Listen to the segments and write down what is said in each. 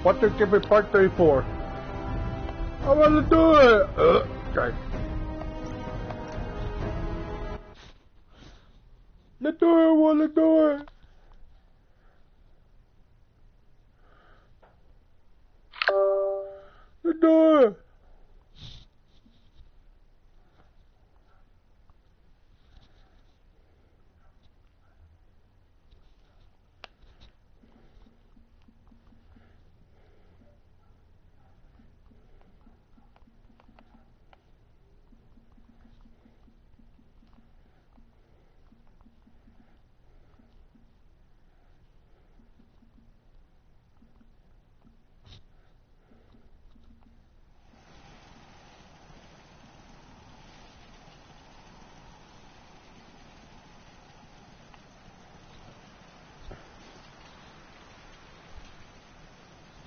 What to give me part 34? I want to do it! Okay. Let's do it, I want to do it! Let's do it!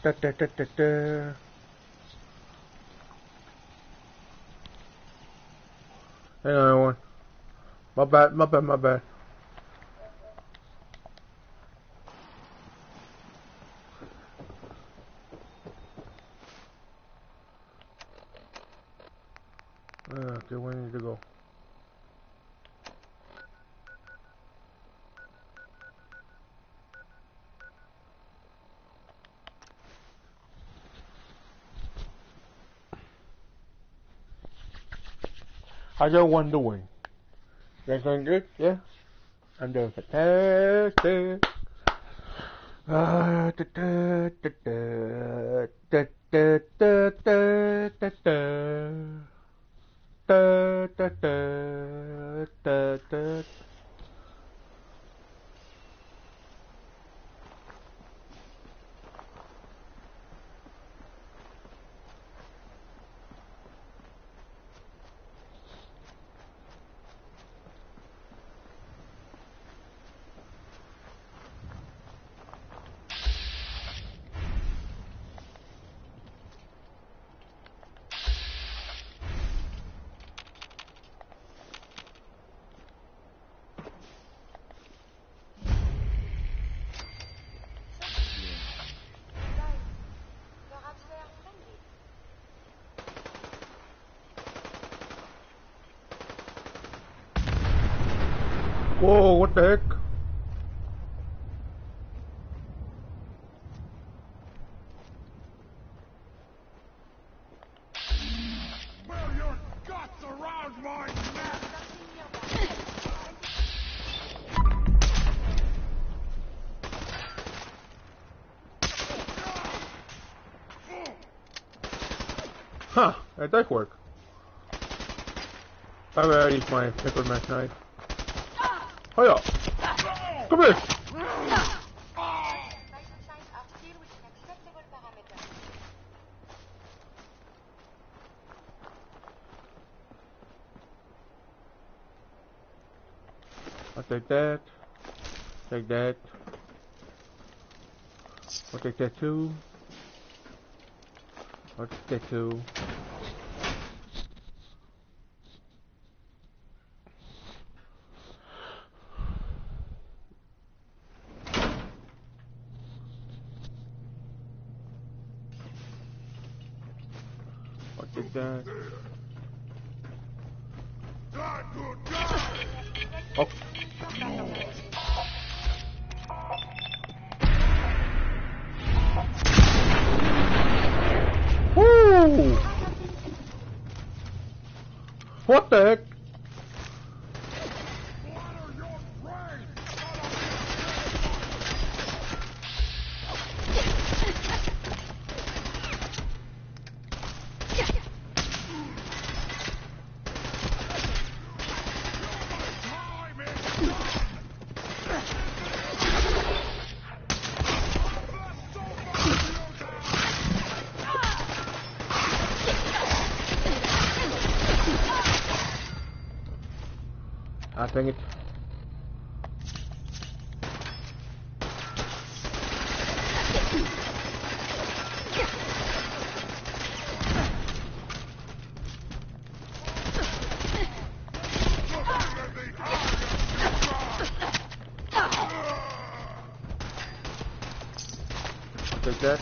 Da, da, da, da, da. Hang on, everyone. My bad, my bad, my bad. Okay, where do I need to go? How's everyone doing? You guys doing good? Yeah? I'm doing fantastic. Da, da, da, da, da, da, da, da, da, da. Da, da, da, da, da. Whoa, what the heck? Well, your guts around my neck! Huh, that does work. I already used my Nickel Mac knife. Hiya! Come here! I'll take that. Take that. I'll take that too. I'll take that too. I'll take that. Oh. Woo! What the heck? Ah, dang it. Take that.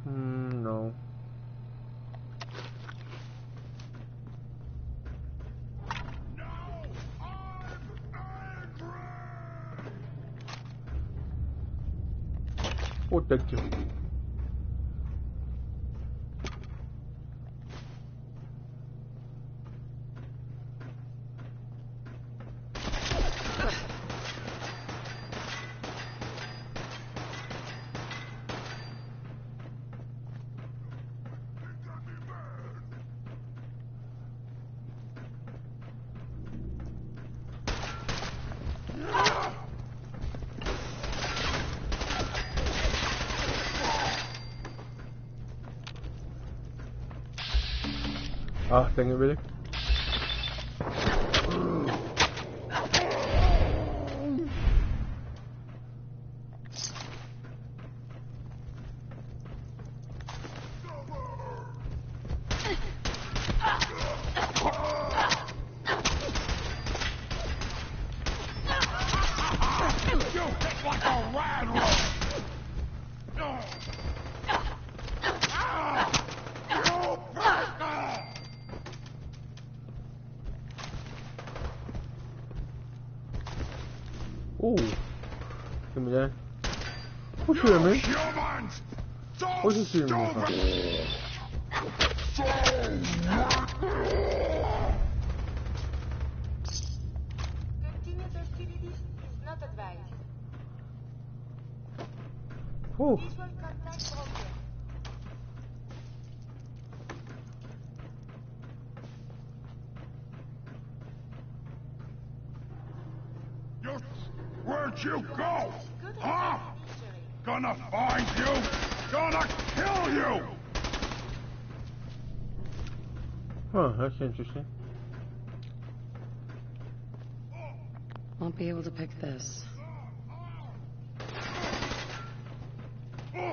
No. Oh, thank you. Ah, dang it, really? You hit like a rat roll! You bastard! Ooh. Give me that. What's shooting me? Humans! So What's he shooting me from? Continuous hostilities is not advised. Ooh. Visual contact broken. You... Where'd you go? Good Huh? injury. Gonna find you! Gonna kill you! Huh, that's interesting. Won't be able to pick this. Kill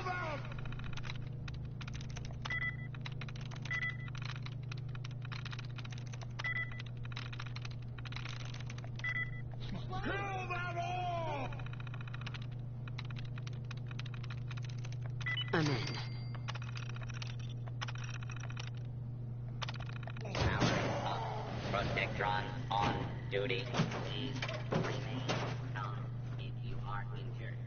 them! Kill them all! I'm in. Protectron on duty. Please remain calm if you are injured.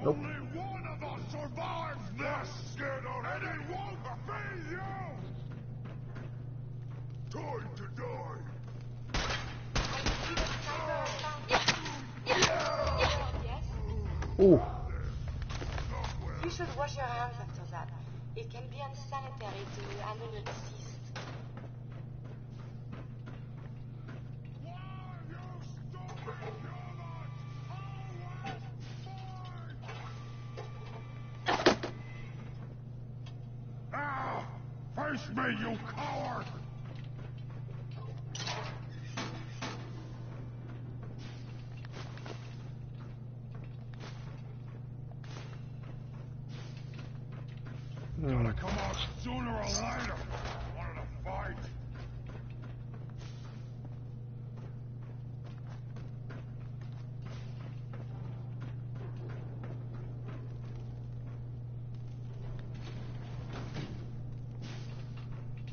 Nope. Only one of us survives this! And it won't be you! Time to die! Yes? Ooh. You should wash your hands after that. It can be unsanitary to handle a deceased. Why you stupid humans! Always mine! Ah! Face me, you coward! Gotta come out sooner or later. Wanted to fight.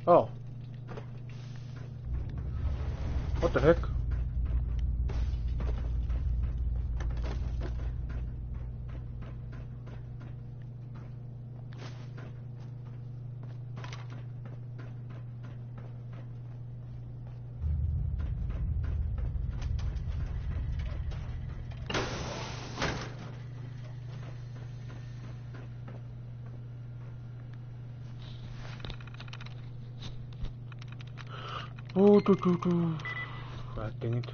Oh. What the heck? Oh, God dang it.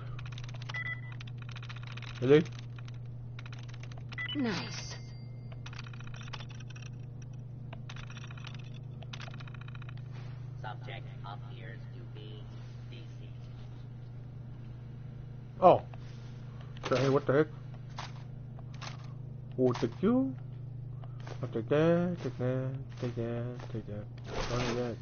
Really? Nice. subject appears to be deceased. Oh. So, hey, what the heck? We'll take you. I'll take that, take that, take that, take that. Only that.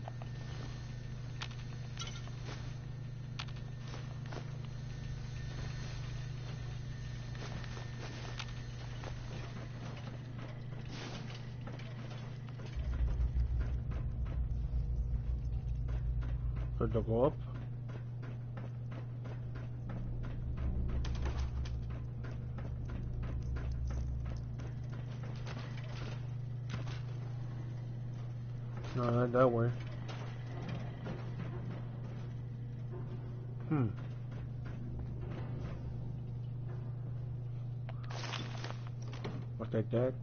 Could they go up? No, not that way. What's that, Dad?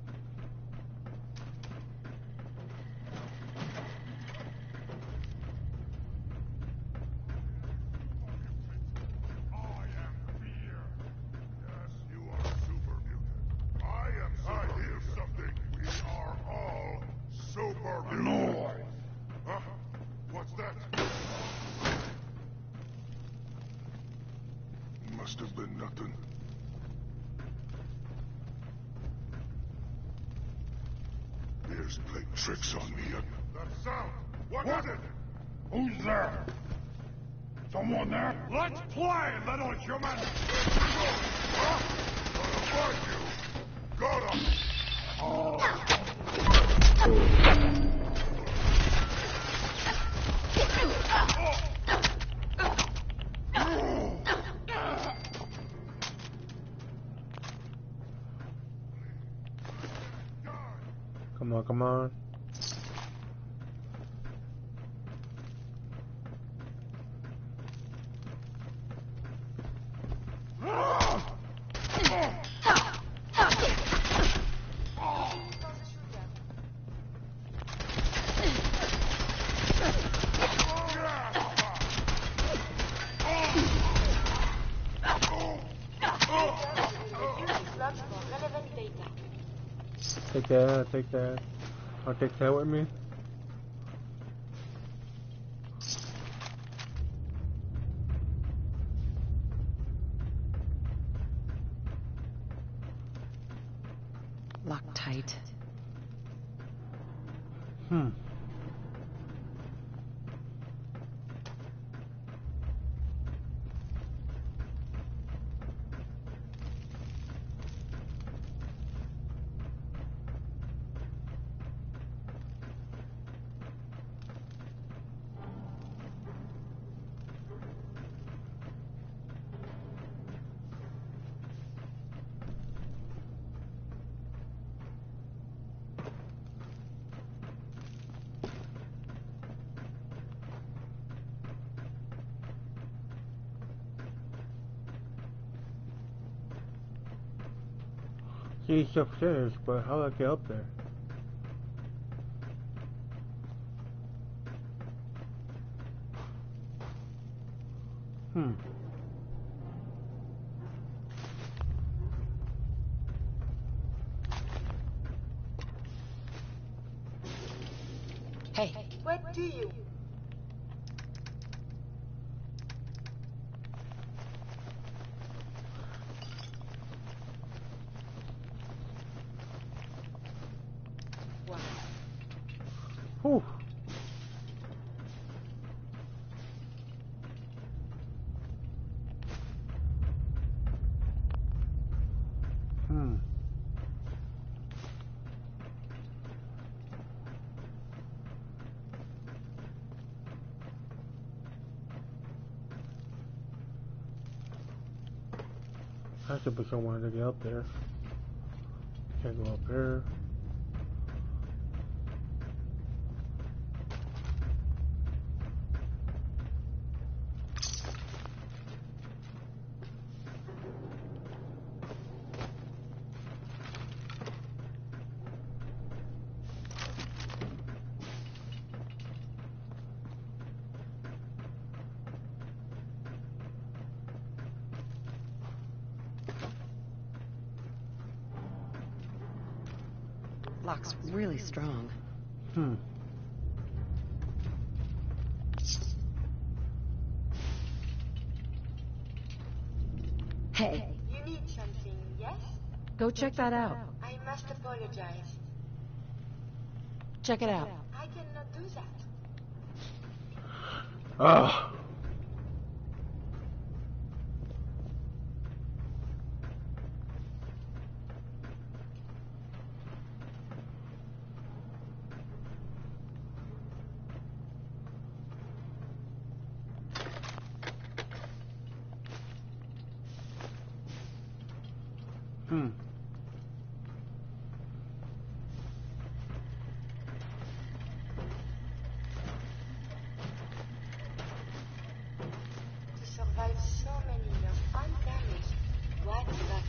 Must have been nothing. Bears played tricks on me. That sound! What is it? Who's there? Someone there? Let's play, little human! Huh? Gonna find you! Got him! Come on, come on. Take that. I'll take that with me. Locked tight. See, it's upstairs, but how do I get up there? Hey. What do you? Whew. Has to be somewhere to get up there. Can't go up here. Lock's really strong. Hey, You need something, yes? go check that out. I must apologize. Check it out. I cannot do that. Ah. To survive so many years undamaged, what luck.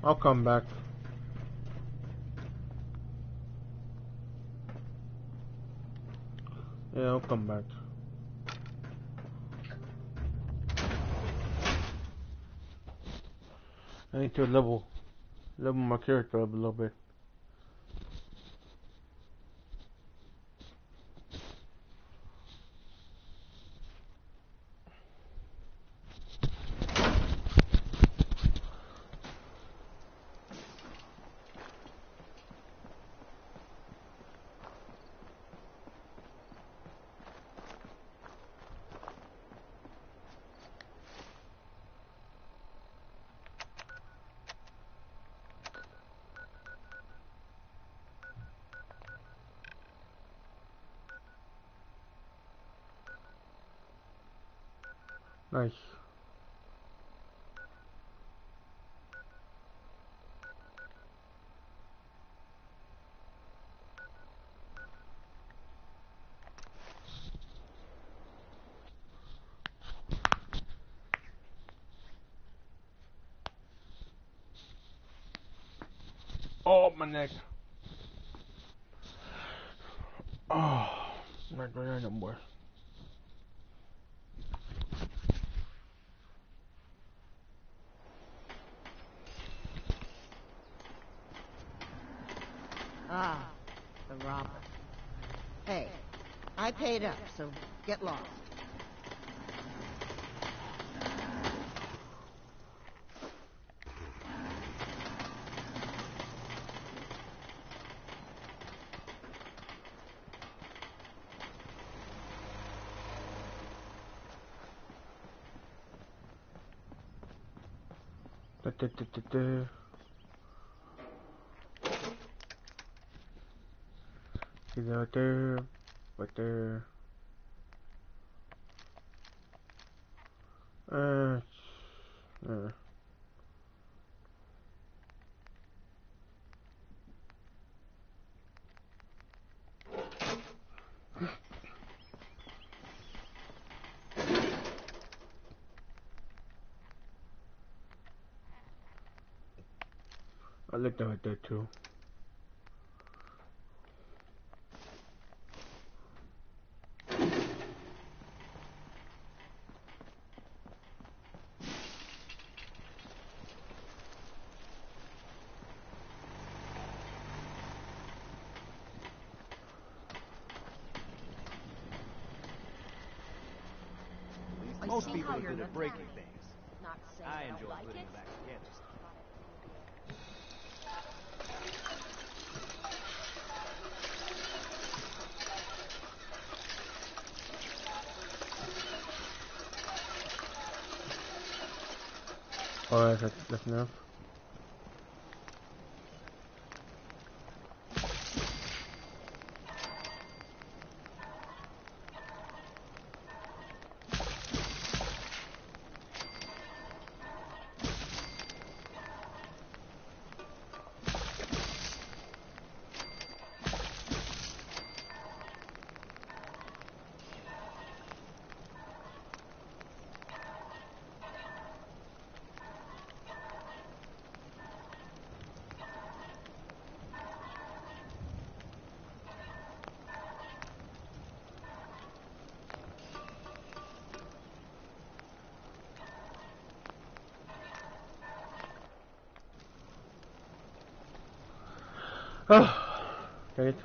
I'll come back. Yeah, I'll come back. I need to level my character up a little bit. Nice. Oh, my neck. Oh, not doing that no more. Ah, the robber. Hey, I paid up, so get lost. He's out there, right there. Uh. I looked out there too. Most people are good at breaking things. Not saying I don't enjoy like putting it. them back together. Alright, that's enough. Dang it.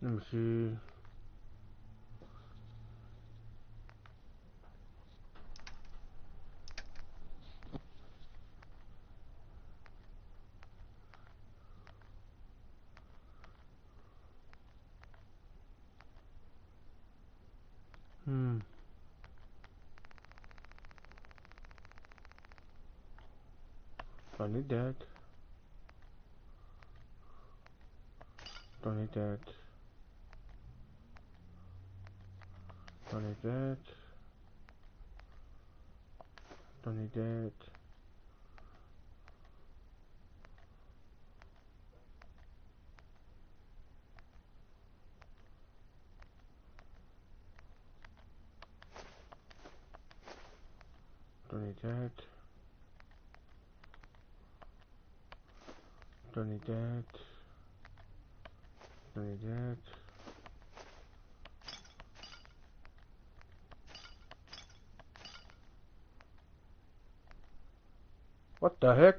Let me see. Don't need that. Don't need that. Don't need that. Don't need that. Don't need that. Don't need that. Don't need that. What the heck?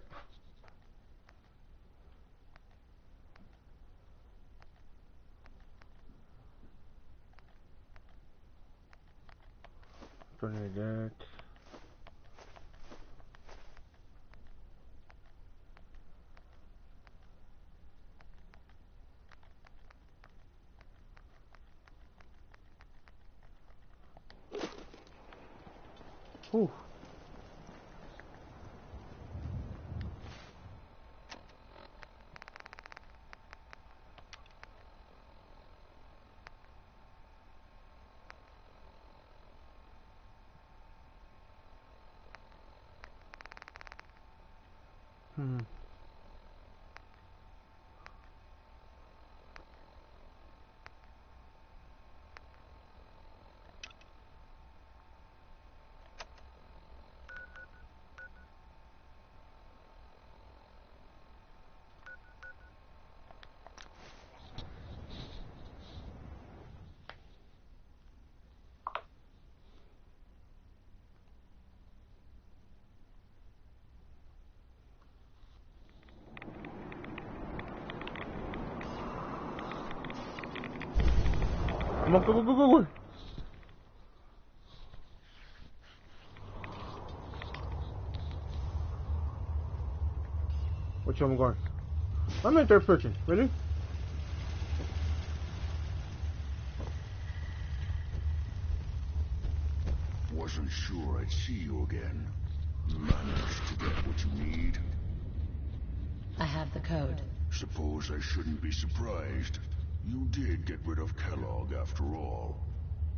Don't need that. Ooh. Come on, go. Which way am I going? I'm in third person. Ready? Wasn't sure I'd see you again. Managed to get what you need? I have the code. Suppose I shouldn't be surprised. You did get rid of Kellogg after all.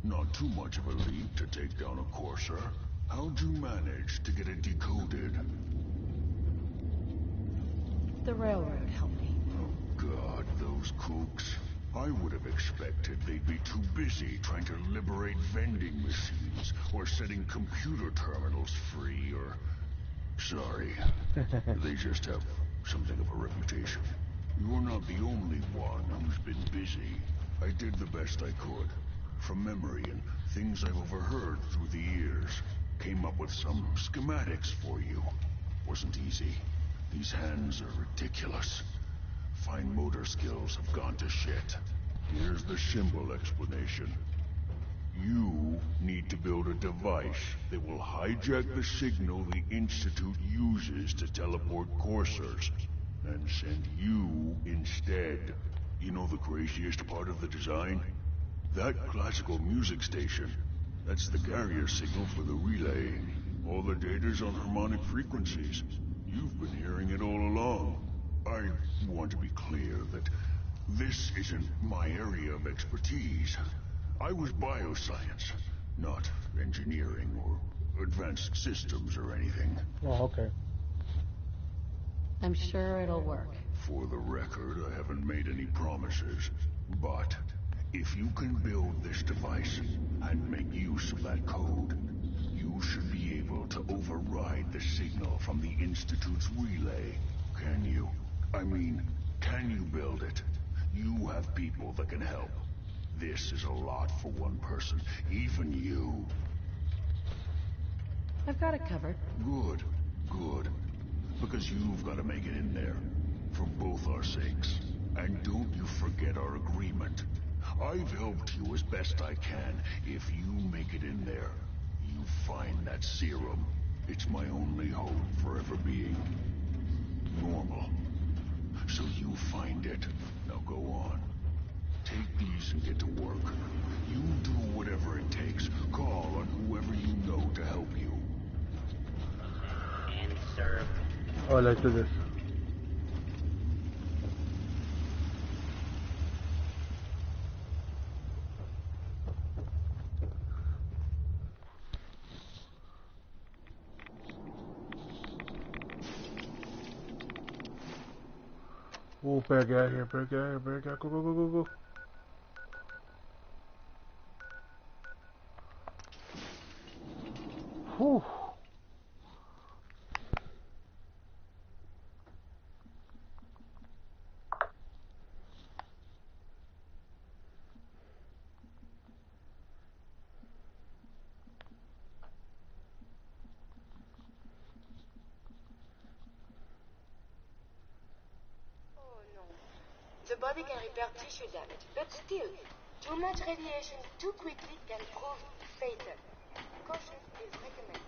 Not too much of a leap to take down a Courser. How'd you manage to get it decoded? The railroad helped me. Oh God, those kooks. I would have expected they'd be too busy trying to liberate vending machines, or setting computer terminals free, or... Sorry. They just have something of a reputation. You're not the only one who's been busy. I did the best I could. From memory and things I've overheard through the years. Came up with some schematics for you. Wasn't easy. These hands are ridiculous. Fine motor skills have gone to shit. Here's the symbol explanation. You need to build a device that will hijack the signal the Institute uses to teleport coursers, and send you instead. You know the craziest part of the design? That classical music station. That's the carrier signal for the relay. All the data's on harmonic frequencies. You've been hearing it all along. I want to be clear that this isn't my area of expertise. I was bioscience, not engineering or advanced systems or anything. Oh, okay. I'm sure it'll work. For the record, I haven't made any promises. But if you can build this device and make use of that code, you should be able to override the signal from the Institute's relay. Can you? I mean, can you build it? You have people that can help. This is a lot for one person, even you. I've got it covered. Good, good. Because you've got to make it in there. For both our sakes. And don't you forget our agreement. I've helped you as best I can. If you make it in there, you find that serum. It's my only hope for ever being normal. So you find it. Now go on. Take these and get to work. You do whatever it takes. Call on whoever you know to help you. And serve. Oh, let's do this. Oh, better get out of here, better get out of here, better get out. Go, go, go, go, go. Whew. The body can repair tissue damage, but still, too much radiation too quickly can prove fatal. Caution is recommended.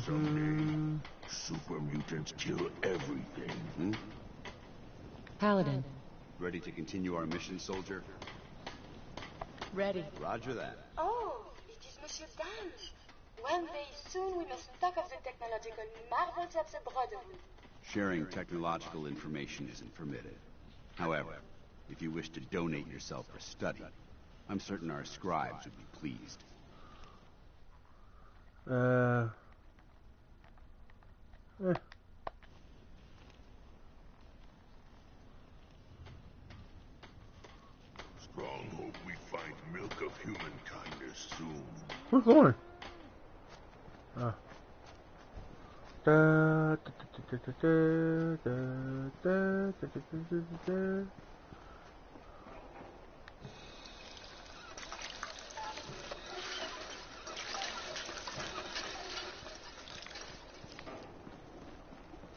Someday, super mutants kill everything. Paladin. Ready to continue our mission, soldier? Ready. Roger that. Oh, it is Monsieur Dams. One day soon we must talk of the technological marvels of the Brotherhood. Sharing technological information isn't permitted. However, if you wish to donate yourself for study, I'm certain our scribes would be pleased. Strong hope we find milk of human kindness soon. Who's going? Ah. Da, da, da, da, da, da, da, da, da, da.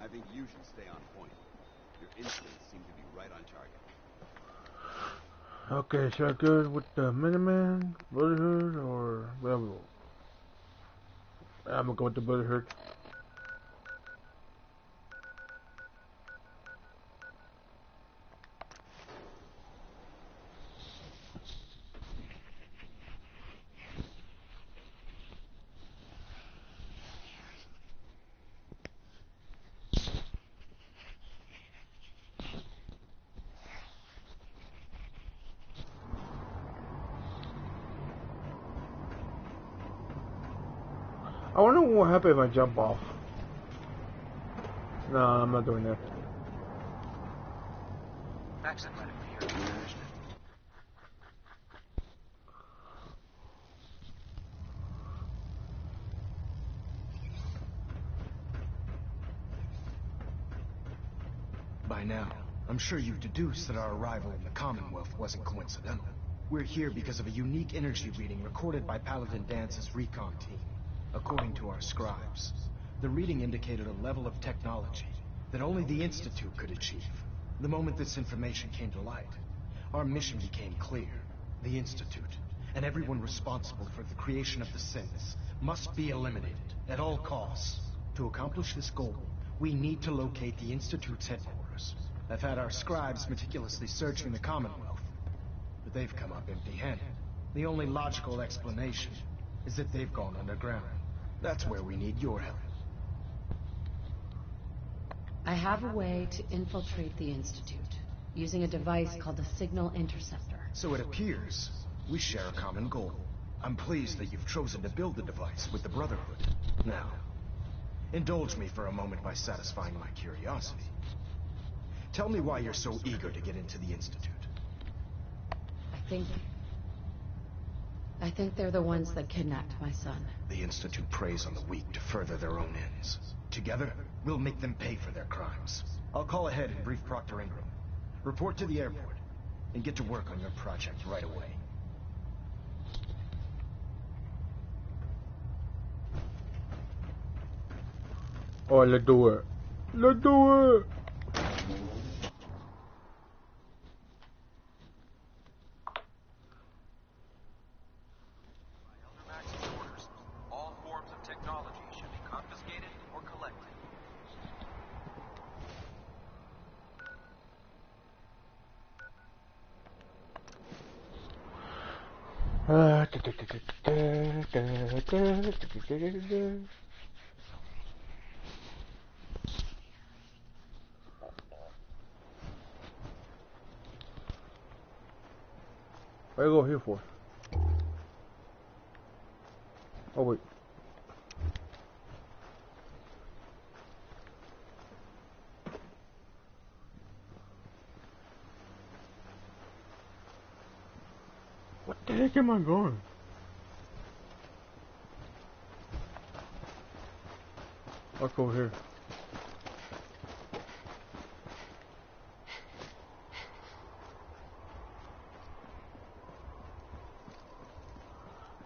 I think you should stay on point. Your instincts seem to be right on target. Okay, should I go with the Minutemen, Brotherhood, or Rebel? I'm gonna go with the Brotherhood. I wonder what will happen if I jump off. No, I'm not doing that. By now, I'm sure you've deduced that our arrival in the Commonwealth wasn't coincidental. We're here because of a unique energy reading recorded by Paladin Dance's recon team. According to our scribes, the reading indicated a level of technology that only the Institute could achieve. The moment this information came to light, our mission became clear. The Institute, and everyone responsible for the creation of the synths, must be eliminated at all costs. To accomplish this goal, we need to locate the Institute's headquarters. I've had our scribes meticulously searching the Commonwealth, but they've come up empty-handed. The only logical explanation is that they've gone underground. That's where we need your help. I have a way to infiltrate the Institute, using a device called the Signal Interceptor. So it appears we share a common goal. I'm pleased that you've chosen to build the device with the Brotherhood. Now, indulge me for a moment by satisfying my curiosity. Tell me why you're so eager to get into the Institute. I think they're the ones that kidnapped my son. The Institute preys on the weak to further their own ends. Together, we'll make them pay for their crimes. I'll call ahead and brief Proctor Ingram. Report to the airport, and get to work on your project right away. Oh, let's do it. Let's do it. All forms of technology should be confiscated or collected. What do I go here for? Oh wait. What the heck am I going? I'll go here.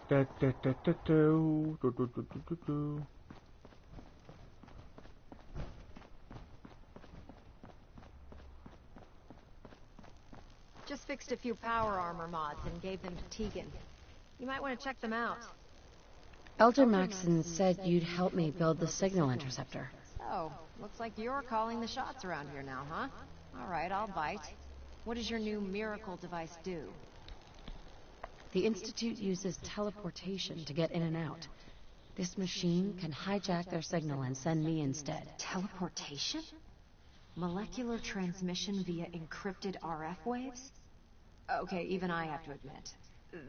Da, da, da, da, do, do, do, do, do, do. Just fixed a few power armor mods and gave them to Tegan. You might want to check them out. Elder Maxson said you'd help me build the Signal Interceptor. Oh, looks like you're calling the shots around here now, huh? All right, I'll bite. What does your new miracle device do? The Institute uses teleportation to get in and out. This machine can hijack their signal and send me instead. Teleportation? Molecular transmission via encrypted RF waves? Okay, even I have to admit,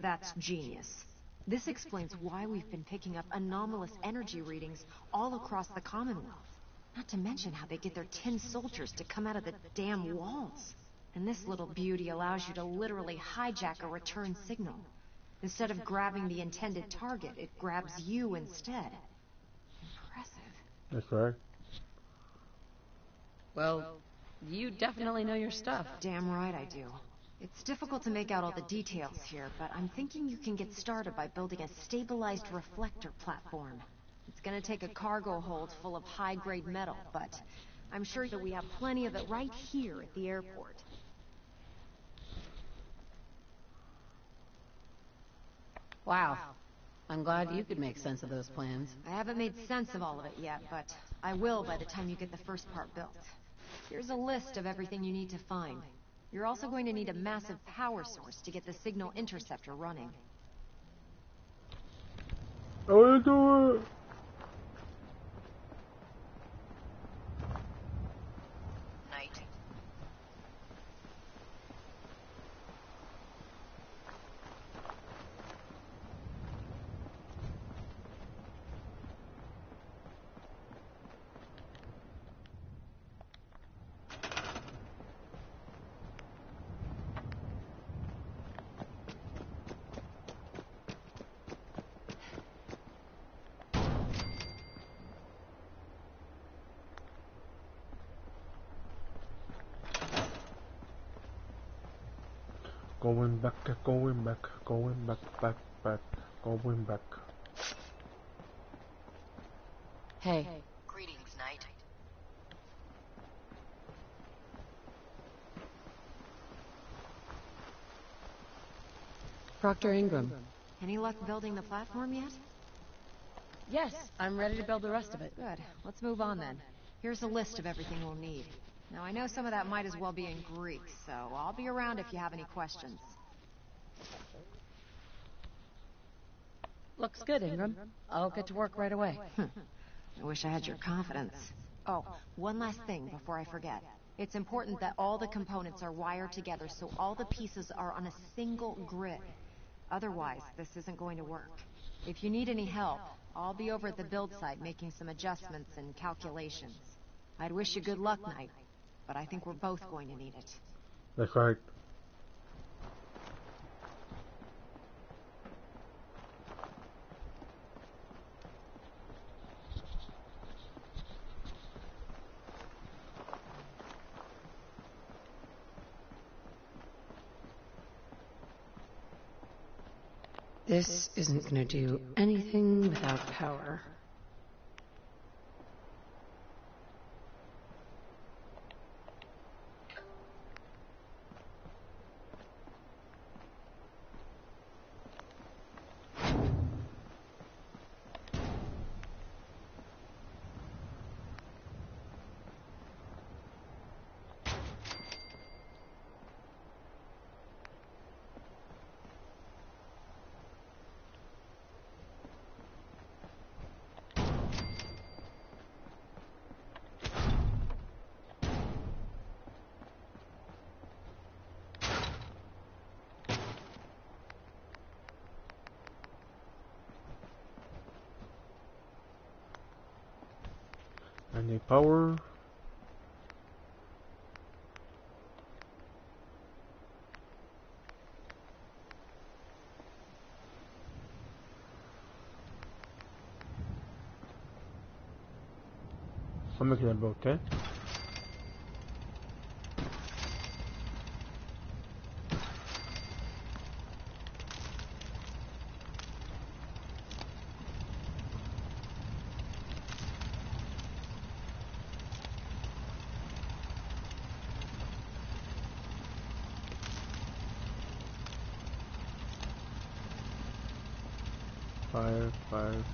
that's genius. This explains why we've been picking up anomalous energy readings all across the Commonwealth. Not to mention how they get their tin soldiers to come out of the damn walls. And this little beauty allows you to literally hijack a return signal. Instead of grabbing the intended target, it grabs you instead. Impressive. That's right. Well, you definitely know your stuff. Damn right I do. It's difficult to make out all the details here, but I'm thinking you can get started by building a stabilized reflector platform. It's gonna take a cargo hold full of high-grade metal, but I'm sure that we have plenty of it right here at the airport. Wow. I'm glad you could make sense of those plans. I haven't made sense of all of it yet, but I will by the time you get the first part built. Here's a list of everything you need to find. You're also going to need a massive power source to get the Signal Interceptor running. I wanna do it. Night. Going back, going back, going back, back, going back. Hey, Greetings, Knight. Proctor Ingram. Any luck building the platform yet? Yes, I'm ready to build the rest of it. Good. Let's move on then. Here's a list of everything we'll need. Now, I know some of that might as well be in Greek, so I'll be around if you have any questions. Looks good, Ingram. I'll get to work right away. I wish I had your confidence. Oh, one last thing before I forget. It's important that all the components are wired together so all the pieces are on a single grid. Otherwise, this isn't going to work. If you need any help, I'll be over at the build site making some adjustments and calculations. I'd wish you good luck, Knight, but I think we're both going to need it. That's right. This isn't going to do anything without power. I need power. I'm making about 10. Five.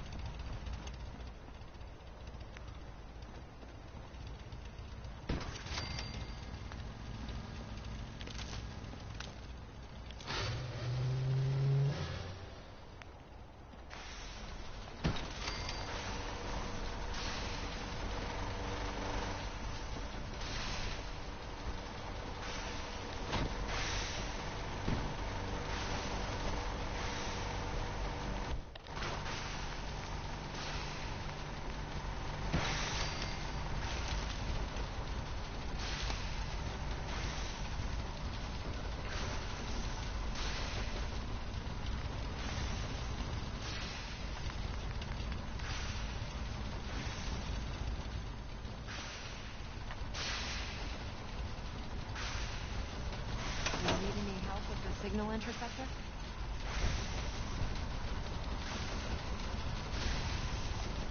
Signal interceptor?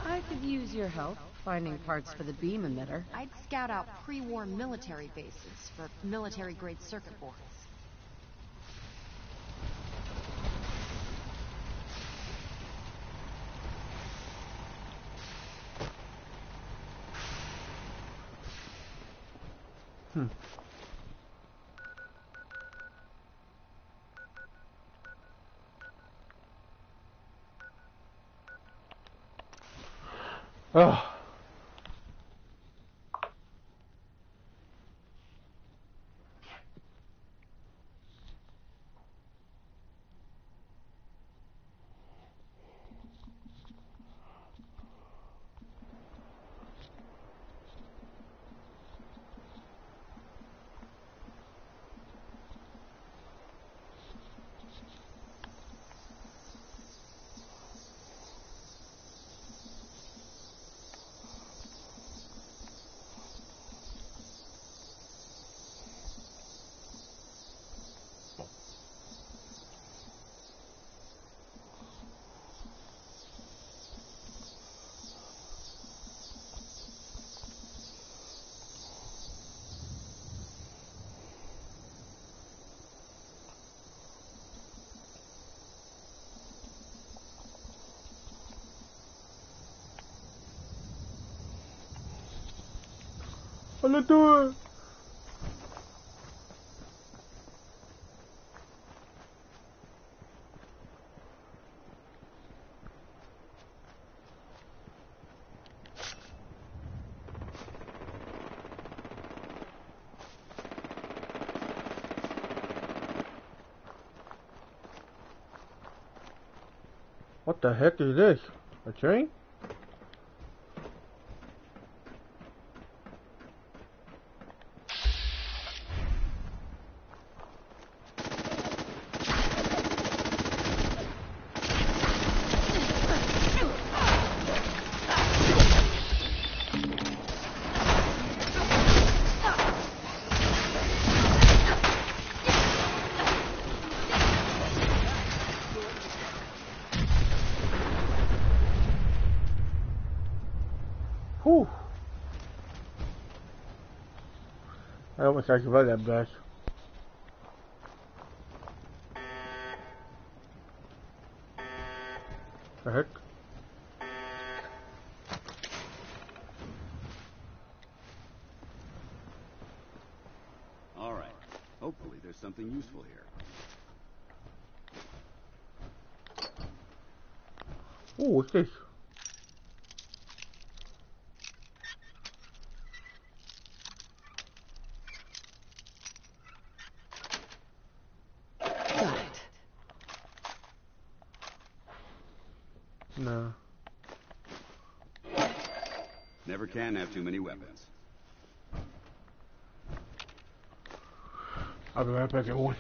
I could use your help finding parts for the beam emitter. I'd scout out pre-war military bases for military-grade circuit boards. Oh. Let's do it. What the heck is this? A train? Whew. I almost got survived that blast. The heck? All right. Hopefully there's something useful here. Ooh, what's this? Got it. No. Never can have too many weapons. I'll be right back, everyone.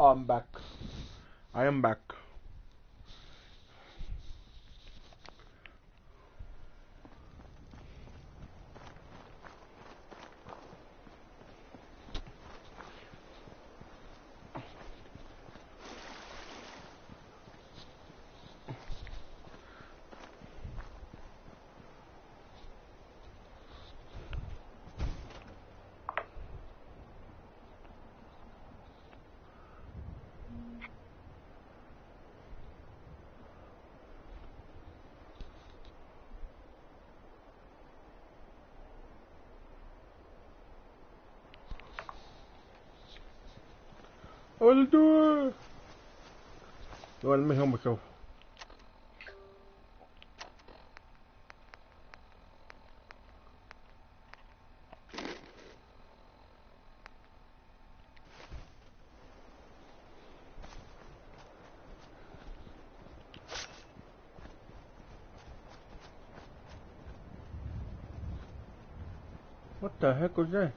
I'm back. I am back. I'll do it. Let me help myself. What the heck was that?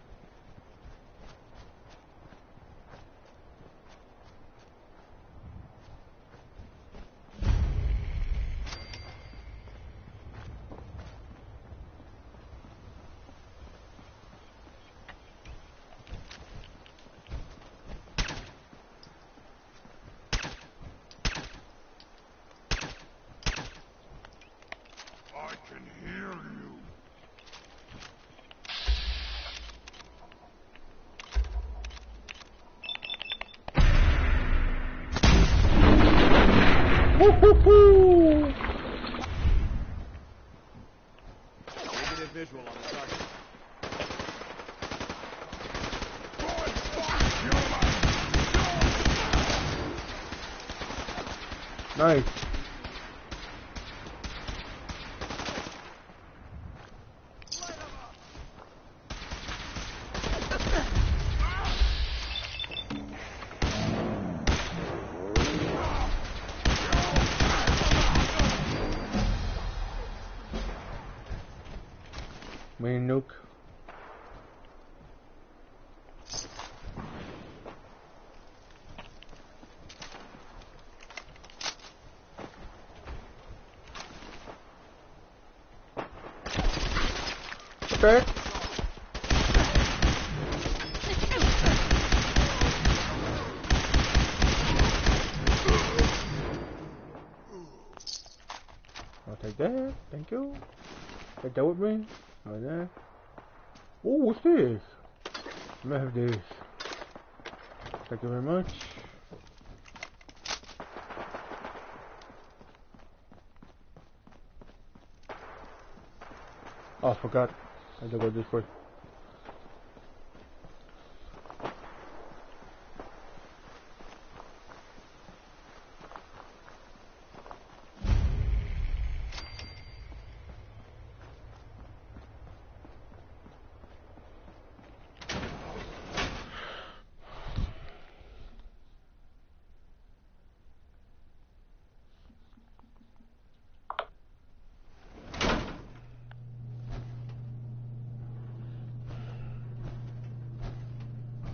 I can hear you. Woo-hoo-hoo! Negative visual on the target. Nice. Main nuke. Okay. I'll take that. Thank you. Take that with me. Like that. Oh, what's this? I'm gonna have this. Thank you very much. Oh, I forgot. I had to go this way.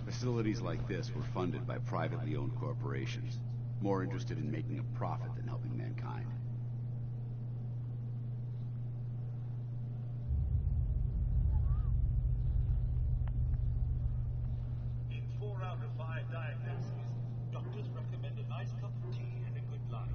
Facilities like this were funded by privately owned corporations, more interested in making a profit than helping mankind. In 4 out of 5 diagnoses, doctors recommend a nice cup of tea and a good lie.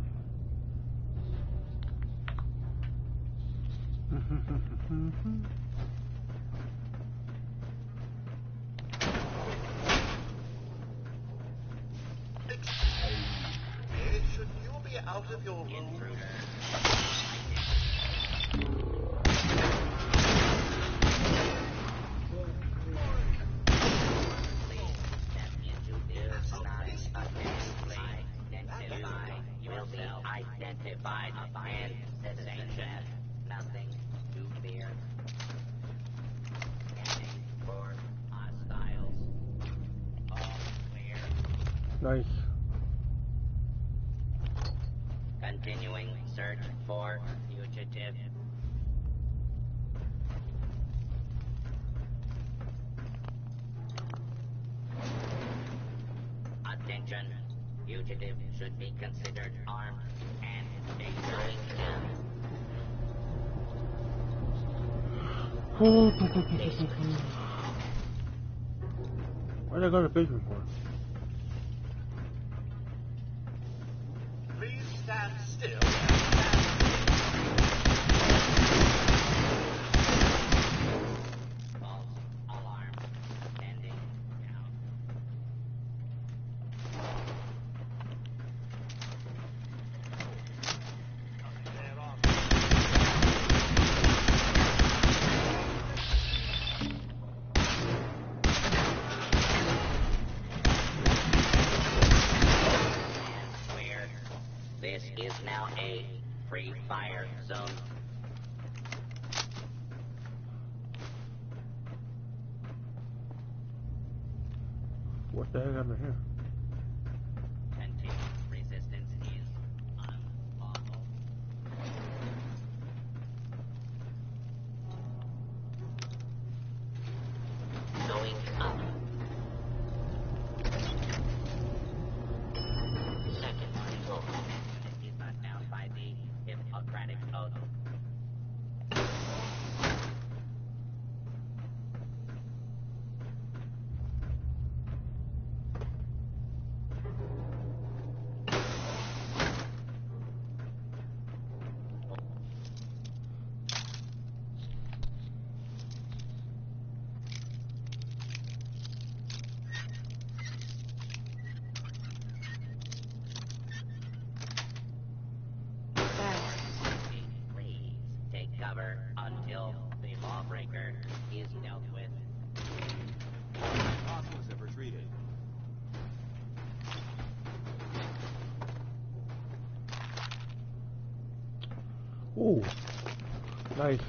Should you be out of your room? You will be identified and citizenship. Nothing to fear. Scanning for hostiles. All clear. Nice. Continuing search for fugitive. Attention. Fugitive should be considered armed and dangerous. Why'd I go to the basement for? Please stand still. False alarm. Standing down. They're on. Clear. This is now a free fire zone. What the heck happened here? Continued resistance is unlawful. Going up. Second control. Is not bound by the Hippocratic Oath. Please take cover until the lawbreaker is dealt with. Hostiles have retreated. Ooh, nice.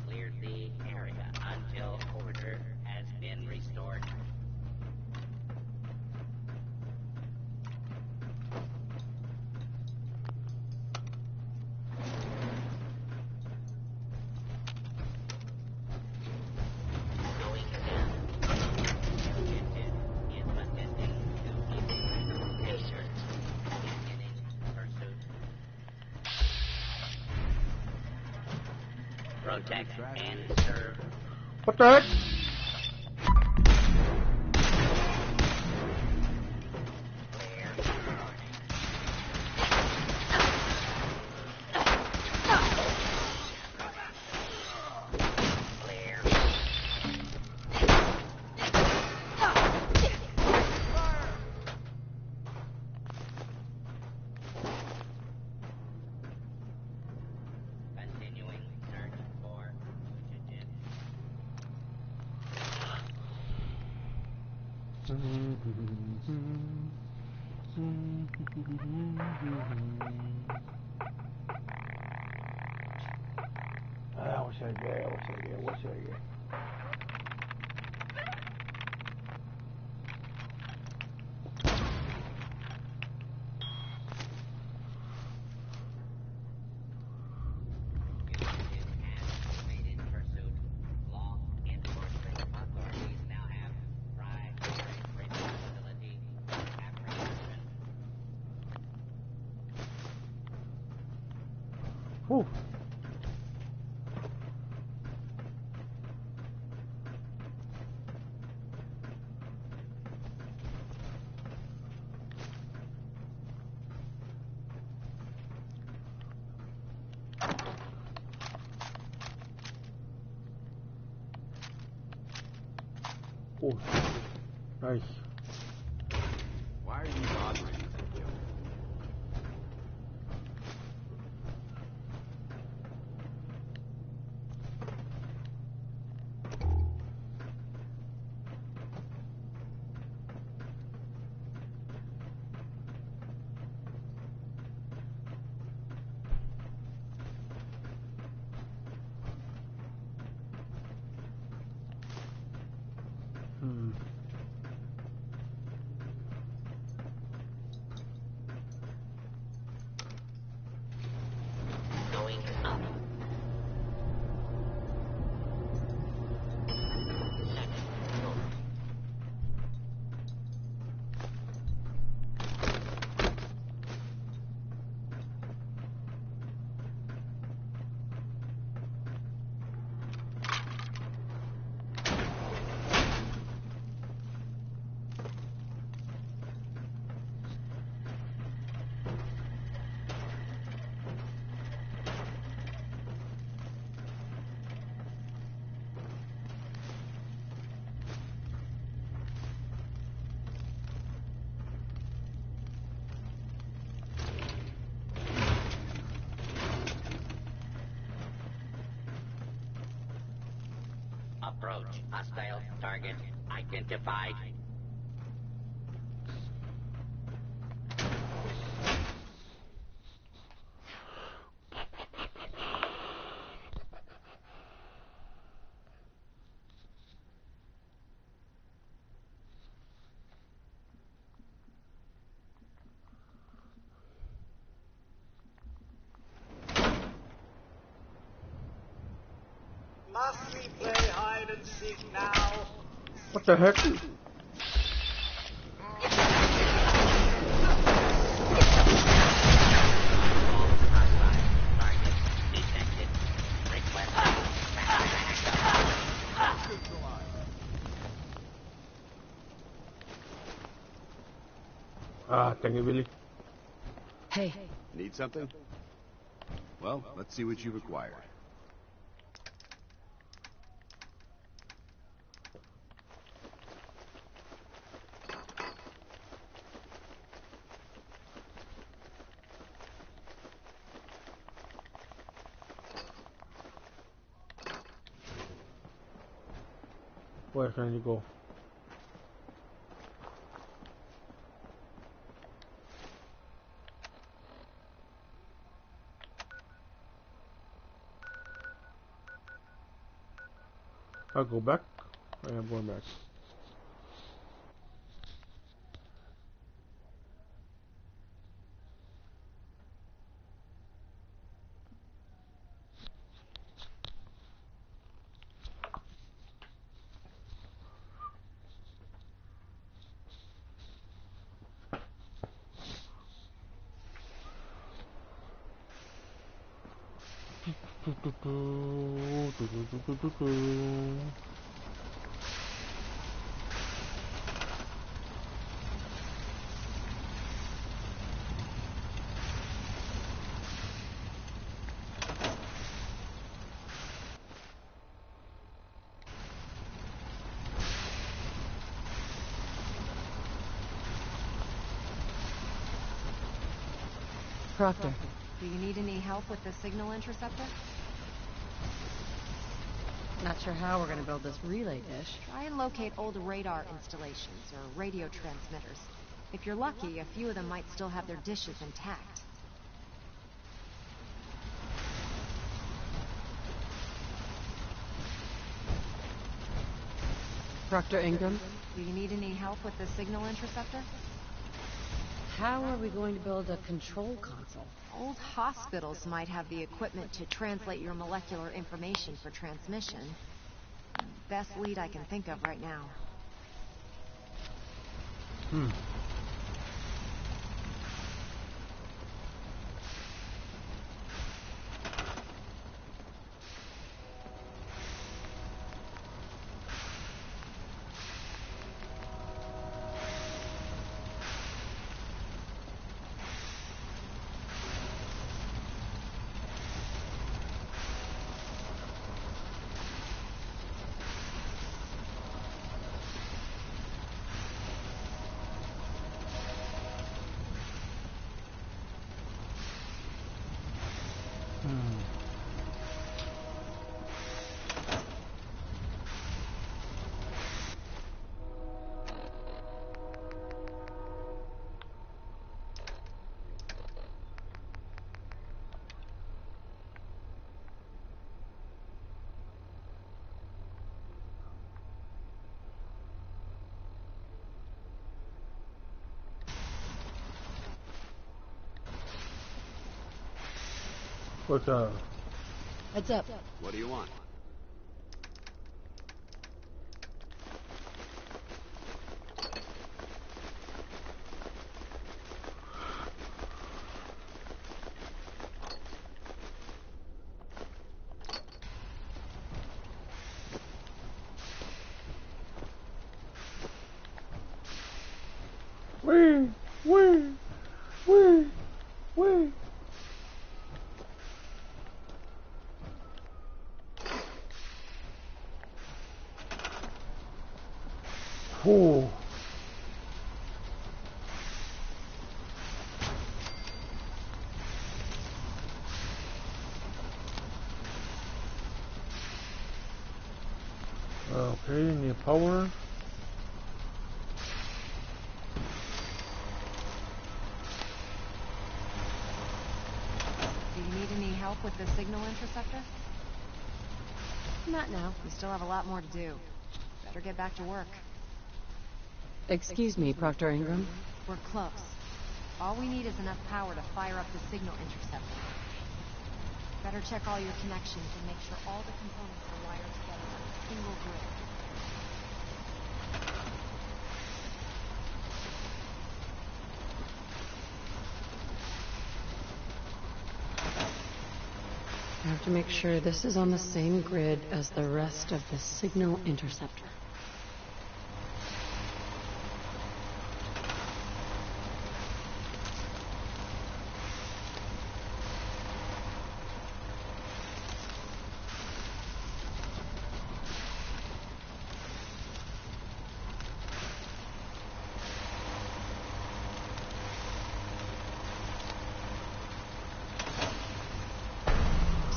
Clear the area until order has been restored. Going down. Objective is attending to illegal patients. Beginning pursuit. Protect and serve. What the heck? Continuing search for fugitive. What's that guy? What's that guy? Fugitive and pursuit. Law enforcement authorities now have primary responsibility for apprehension. Whew. Oh, nice. Why are you bothering with him, Joe? Going up. Second floor. Approach. Hostile target identified. Must we play hide and seek now? What the heck? Ah, thank you, Billy. Hey. Need something? Well, let's see what you've acquired. Where can you go? I'll go back. I am going back. Proctor. Do you need any help with the signal interceptor? Not sure how we're gonna build this relay dish. Try and locate old radar installations or radio transmitters. If you're lucky, a few of them might still have their dishes intact. Proctor Ingram? Do you need any help with the signal interceptor? How are we going to build a control console? Old hospitals might have the equipment to translate your molecular information for transmission. Best lead I can think of right now. What's up? Heads up. What do you want? Wee! Wee! Wee! Wee! Oh. with the signal interceptor? Not now. We still have a lot more to do. Better get back to work. Excuse me, Proctor Ingram. We're close. All we need is enough power to fire up the signal interceptor. Better check all your connections and make sure all the components are wired together on a single grid. I have to make sure this is on the same grid as the rest of the signal interceptor.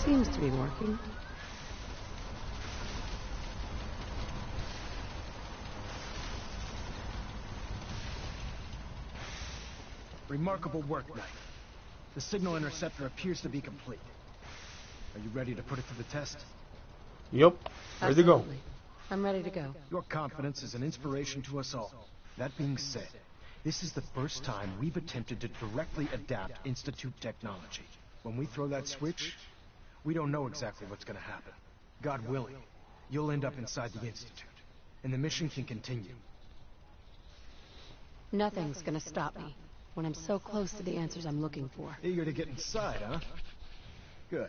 Seems to be working. Remarkable work, Knight. The signal interceptor appears to be complete. Are you ready to put it to the test? Yep. Ready to go. Absolutely. I'm ready to go. Your confidence is an inspiration to us all. That being said, this is the first time we've attempted to directly adapt Institute technology. When we throw that switch, we don't know exactly what's going to happen. God willing, you'll end up inside the Institute, and the mission can continue. Nothing's gonna stop me when I'm so close to the answers I'm looking for. Eager to get inside, huh? Good.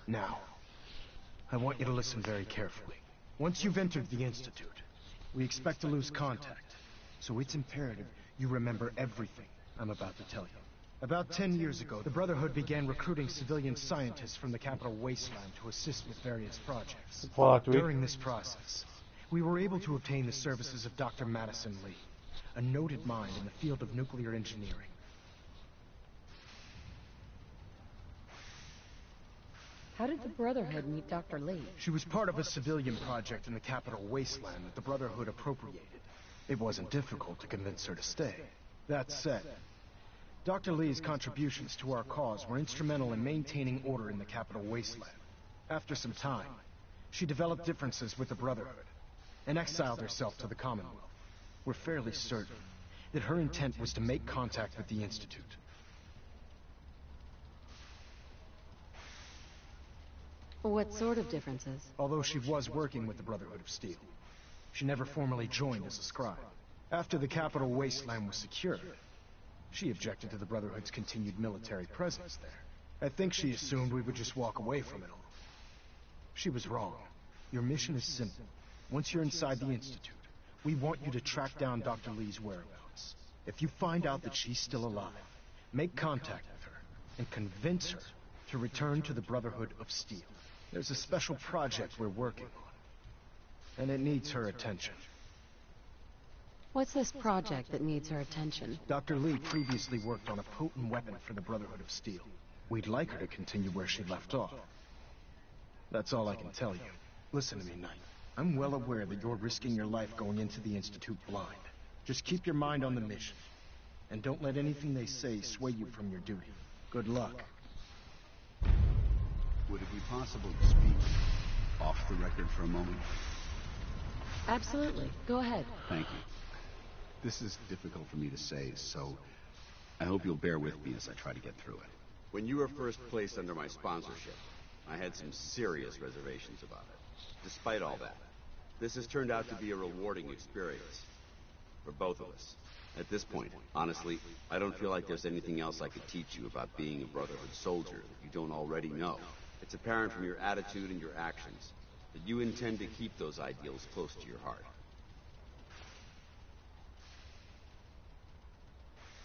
Now, I want you to listen very carefully. Once you've entered the Institute, we expect to lose contact, so it's imperative you remember everything I'm about to tell you. About 10 years ago, the Brotherhood began recruiting civilian scientists from the capital wasteland to assist with various projects. During this process, we were able to obtain the services of Dr. Madison Lee, a noted mind in the field of nuclear engineering. How did the Brotherhood meet Dr. Lee? She was part of a civilian project in the capital wasteland that the Brotherhood appropriated. It wasn't difficult to convince her to stay. That said, Dr. Lee's contributions to our cause were instrumental in maintaining order in the capital wasteland. After some time, she developed differences with the Brotherhood and exiled herself to the Commonwealth. We're fairly certain that her intent was to make contact with the Institute. What sort of differences? Although she was working with the Brotherhood of Steel, she never formally joined as a scribe. After the capital wasteland was secured, she objected to the Brotherhood's continued military presence there. I think she assumed we would just walk away from it all. She was wrong. Your mission is simple. Once you're inside the Institute, we want you to track down Dr. Lee's whereabouts. If you find out that she's still alive, make contact with her and convince her to return to the Brotherhood of Steel. There's a special project we're working on, and it needs her attention. What's this project that needs her attention? Dr. Lee previously worked on a potent weapon for the Brotherhood of Steel. We'd like her to continue where she left off. That's all I can tell you. Listen to me, Knight. I'm well aware that you're risking your life going into the Institute blind. Just keep your mind on the mission, and don't let anything they say sway you from your duty. Good luck. Would it be possible to speak off the record for a moment? Absolutely. Go ahead. Thank you. This is difficult for me to say, so I hope you'll bear with me as I try to get through it. When you were first placed under my sponsorship, I had some serious reservations about it. Despite all that, this has turned out to be a rewarding experience for both of us. At this point, honestly, I don't feel like there's anything else I could teach you about being a Brotherhood soldier that you don't already know. It's apparent from your attitude and your actions that you intend to keep those ideals close to your heart.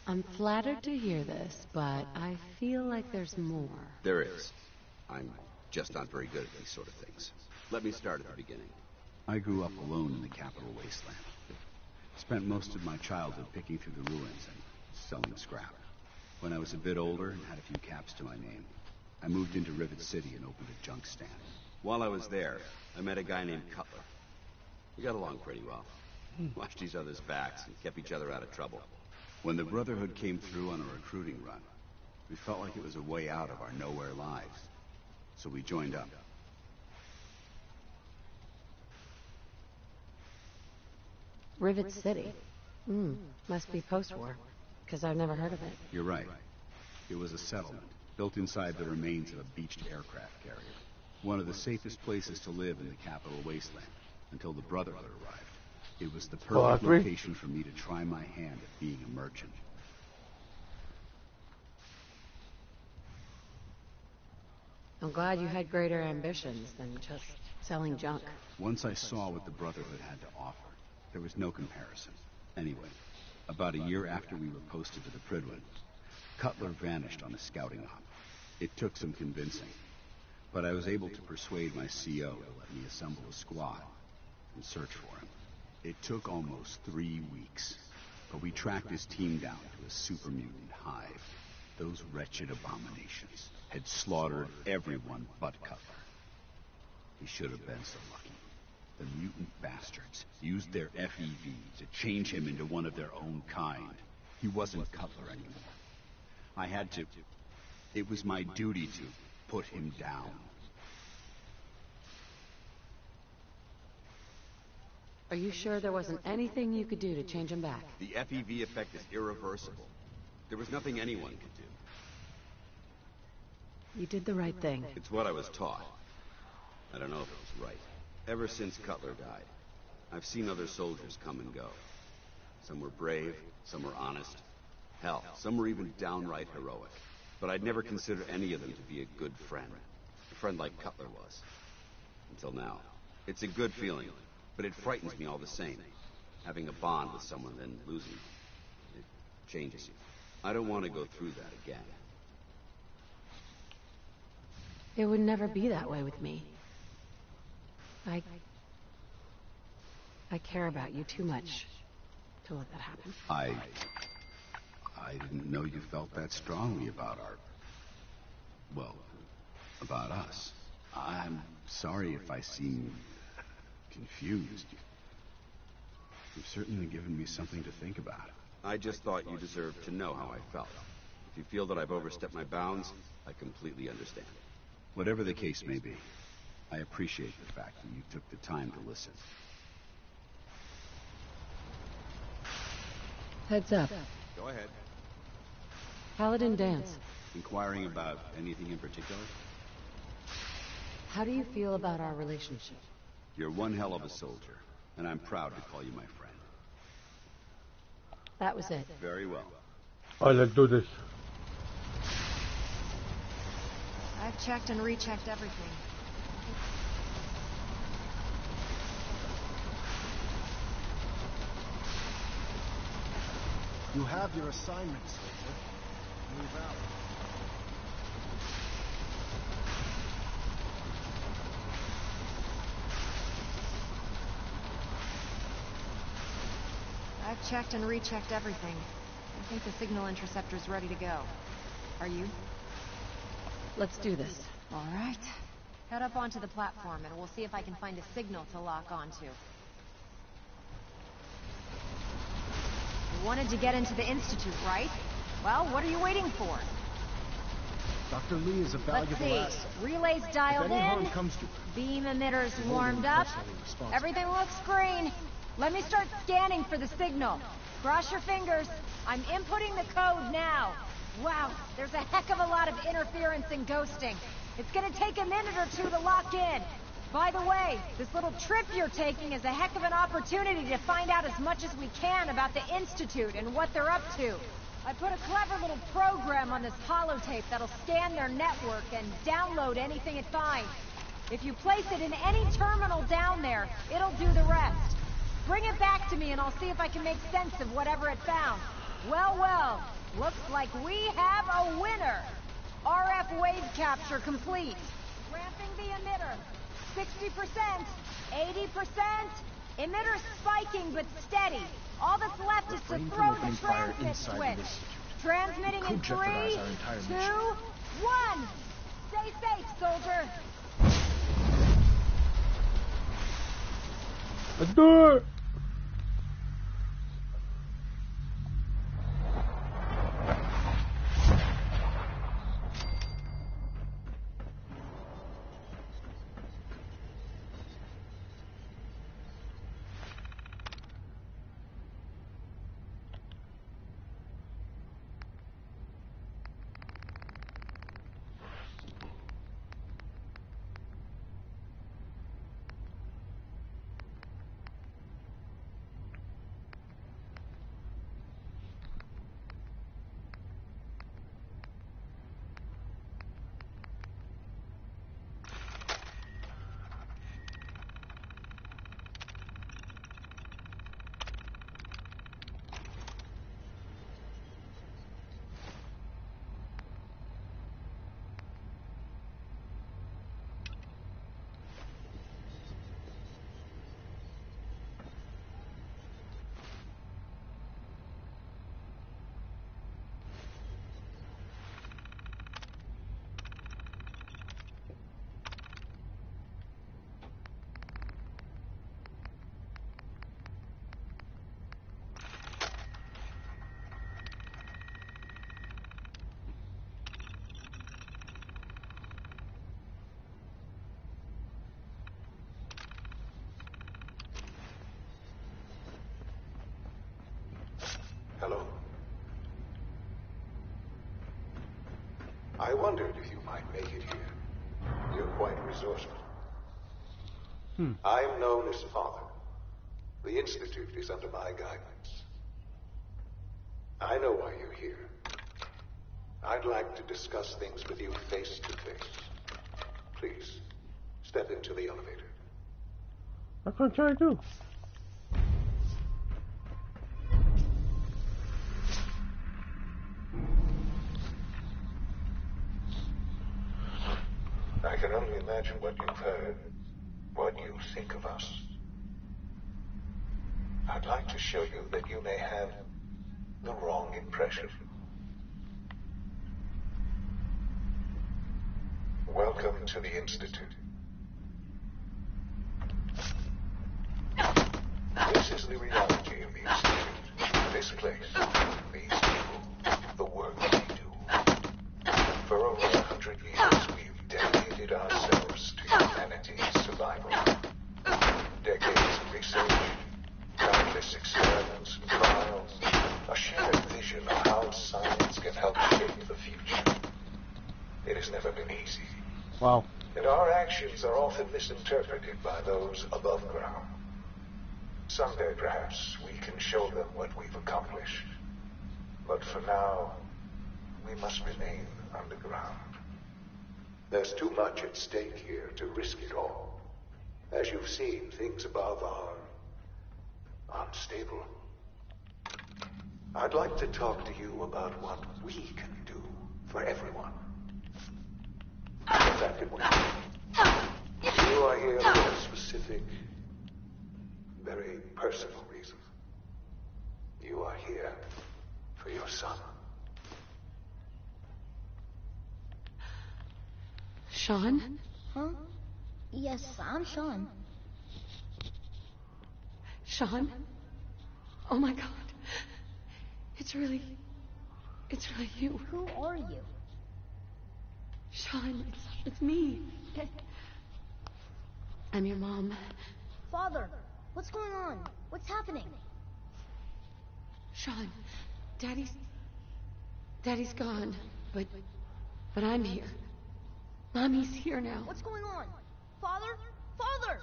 I'm flattered to hear this, but I feel like there's more. There is. I'm just not very good at these sort of things. Let me start at the beginning. I grew up alone in the capital wasteland. Spent most of my childhood picking through the ruins and selling scrap. When I was a bit older and had a few caps to my name, I moved into Rivet City and opened a junk stand. While I was there, I met a guy named Cutler. We got along pretty well. Watched each other's backs and kept each other out of trouble. When the Brotherhood came through on a recruiting run, we felt like it was a way out of our nowhere lives. so we joined up. Rivet City. Must be post-war, because I've never heard of it. You're right. It was a settlement, built inside the remains of a beached aircraft carrier. One of the safest places to live in the capital wasteland, until the Brotherhood arrived. It was the perfect location for me to try my hand at being a merchant. I'm glad you had greater ambitions than just selling junk. Once I saw what the Brotherhood had to offer, there was no comparison. Anyway, about a year after we were posted to the Prydwen, Cutler vanished on a scouting op. It took some convincing, but I was able to persuade my CO to let me assemble a squad and search for him. It took almost 3 weeks, but we tracked his team down to a super mutant hive. Those wretched abominations had slaughtered everyone but Cutler. He should have been so lucky. The mutant bastards used their FEV to change him into one of their own kind. He wasn't Cutler anymore. I had to... It was my duty to put him down. Are you sure there wasn't anything you could do to change him back? The FEV effect is irreversible. There was nothing anyone could do. You did the right thing. It's what I was taught. I don't know if it was right. Ever since Cutler died, I've seen other soldiers come and go. Some were brave, some were honest. Hell, some were even downright heroic. But I'd never considered any of them to be a good friend. A friend like Cutler was. Until now. It's a good feeling, but it frightens me all the same. Having a bond with someone, then losing it. It changes you. I don't want to go through that again. It would never be that way with me. I care about you too much to let that happen. I didn't know you felt that strongly about about us. I'm sorry if I seem confused. You've certainly given me something to think about. I just thought you deserved to know how I felt. If you feel that I've overstepped my bounds, I completely understand. Whatever the case may be, I appreciate the fact that you took the time to listen. Heads up. Go ahead. Paladin Danse. Inquiring about anything in particular? How do you feel about our relationship? You're one hell of a soldier, and I'm proud to call you my friend. That was it. Very well. Alright, let's do this. I've checked and rechecked everything. You have your assignment, soldier. Move out. I've checked and rechecked everything. I think the signal interceptor's ready to go. Are you? Let's do this. All right. Head up onto the platform and we'll see if I can find a signal to lock onto. You wanted to get into the Institute, right? Well, what are you waiting for? Dr. Lee is a valuable Let's see. asset. Relays dialed If any harm in. comes to her, Beam emitters we'll hold warmed him up. personally responsible. Everything looks green. Let me start scanning for the signal. Cross your fingers. I'm inputting the code now. Wow, there's a heck of a lot of interference and ghosting. It's gonna take a minute or two to lock in. By the way, this little trip you're taking is a heck of an opportunity to find out as much as we can about the Institute and what they're up to. I put a clever little program on this holotape that'll scan their network and download anything it finds. If you place it in any terminal down there, it'll do the rest. Bring it back to me and I'll see if I can make sense of whatever it found. Well, well, looks like we have a winner. RF wave capture complete. Ramping the emitter. 60%, 80%. Emitter spiking but steady. All that's left is to Refrain from throw opening the fire transmit inside the switch. Institute. Transmitting It in could jeopardize our 3, entire 2, mission. 1. Stay safe, soldier. Let's do it! I wondered if you might make it here. You're quite resourceful. I'm known as Father. The Institute is under my guidance. I know why you're here. I'd like to discuss things with you face to face. Please, step into the elevator. That's what I'm trying to do. I can only imagine what you've heard, what you think of us. I'd like to show you that you may have the wrong impression. Welcome to the Institute. This is the reality of the Institute. This place, these people, the work we do. For over 100 years, we've dedicated ourselves to humanity's survival. Decades of research, countless experiments and trials, a shared vision of how science can help shape the future. It has never been easy. Wow. And our actions are often misinterpreted by those above ground. Someday, perhaps, we can show them what we've accomplished. But for now, we must remain underground. There's too much at stake here to risk it all. As you've seen, things above are unstable. I'd like to talk to you about what we can do for everyone. If that could work. You are here for a specific, very personal reason. You are here for your son. Sean? Huh? Yes, I'm Sean. Sean? Oh my God. It's really you. Who are you? Sean, it's me. I'm your mom. Father, what's going on? What's happening? Sean, Daddy's gone, but I'm here. Mommy's here now. What's going on? Father? Father!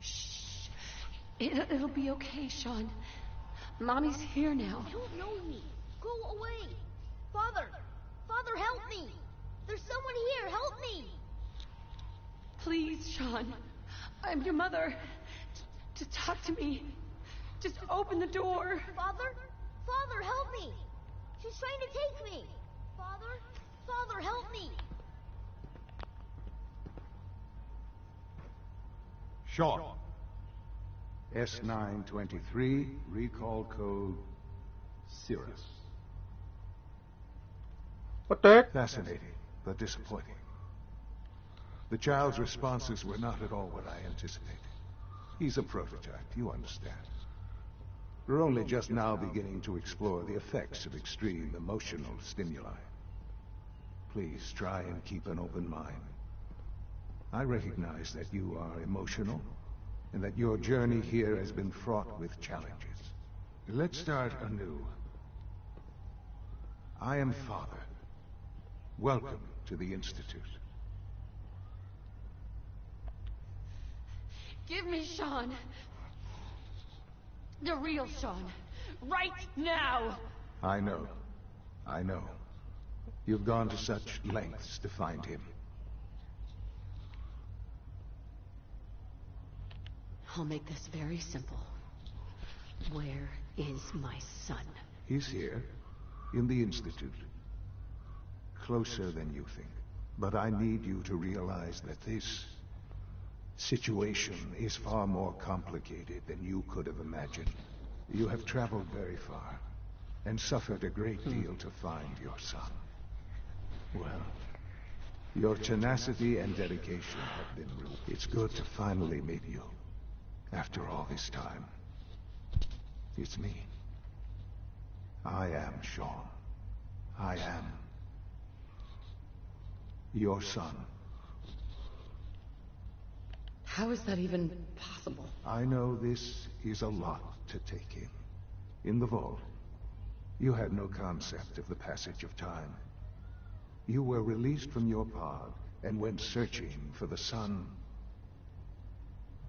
Shh. It'll be okay, Sean. Mommy's here now. You don't know me. Go away. Father! Father, help me! There's someone here. Help me! Please, Sean. I'm your mother. Just talk to me. Just open the door. Father? Father, help me! She's trying to take me! Father? Father, help me! Sean. S923, recall code Cirrus. What the heck? Fascinating, but disappointing. The child's responses were not at all what I anticipated. He's a prototype, you understand. We're only just now beginning to explore the effects of extreme emotional stimuli. Please try and keep an open mind. I recognize that you are emotional, and that your journey here has been fraught with challenges. Let's start anew. I am Father. Welcome to the Institute. Give me Sean. The real Sean. Right now! I know. You've gone to such lengths to find him. I'll make this very simple. Where is my son? He's here, in the Institute. Closer than you think. But I need you to realize that this situation is far more complicated than you could have imagined. You have traveled very far, and suffered a great deal to find your son. Well, your tenacity and dedication have been rewarded. It's good to finally meet you. After all this time. It's me. I am Sean. I am your son. How is that even possible? I know this is a lot to take in. In the vault, you had no concept of the passage of time. You were released from your pod and went searching for the son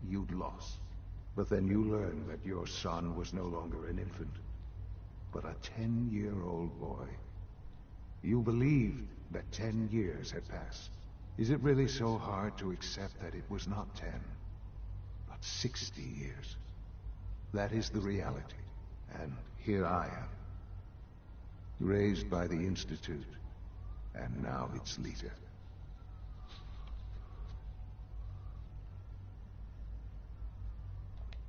you'd lost. But then you learned that your son was no longer an infant, but a 10-year-old boy. You believed that 10 years had passed. Is it really so hard to accept that it was not 10, but 60 years? That is the reality. And here I am, raised by the Institute, and now its leader.